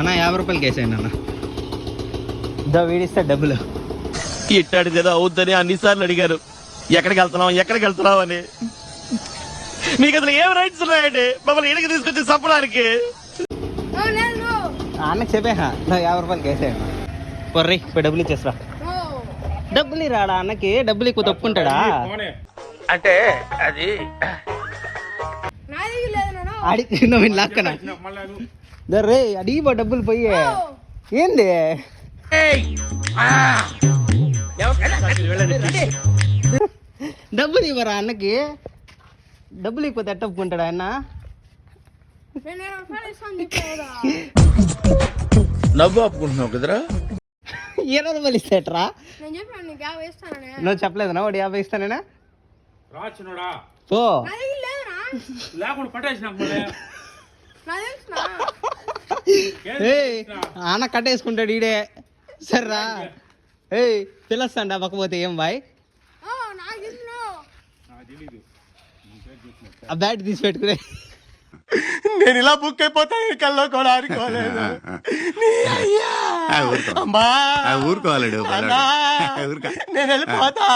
అన్న 50 రూపాయలకి వేసేయండి అన్న. దా వీడిస్తే డబ్బులు. ఇట్టాడిదేదో అవుద్దని అన్నిసార్లు అడిగారు, ఎక్కడికి వెళ్తున్నావు అని. మీకు అసలు ఏం రైట్స్ ఉన్నాయండి మమ్మల్ని ఇడికి తీసుకొచ్చి చంపడానికి? అన్నకి చెప్పేహా, నా 50 రూపాయలకి వేసేయండి. పొర్రి ఇప్పుడు డబ్బులు ఇచ్చేస్తా. డబ్బులు రాడా అన్నకి? డబ్బులు ఎక్కువ తప్పుకుంటాడా? అంటే అది అడిగి లాక్కనా రే అడిగిపో డబ్బులు పోయి. ఏంది డబ్బులు ఇవ్వరా అన్నకి? డబ్బులు ఇవ్వకపోతే ఎట్ట ఒప్పుకుంటాడా ఆయన? నవ్వు ఆపుకుంటున్నావు కదరా. 20 రూపాయలు ఇస్తాట్రా? నువ్వు చెప్పలేదునా వాడు 50 ఇస్తానేనా? పో అన్న కట్టేసుకుంటాడు ఈడే. సర్రా పిలుస్తాండా పక్కపోతే ఏం బాయ్? ఆ బ్యాట్ తీసి పెట్టుకునే. నేను ఇలా బుక్ అయిపోతాను కల్లో కూడా అనుకోలేదు. ఊరుకోవాలడు నేను వెళ్ళిపోతా.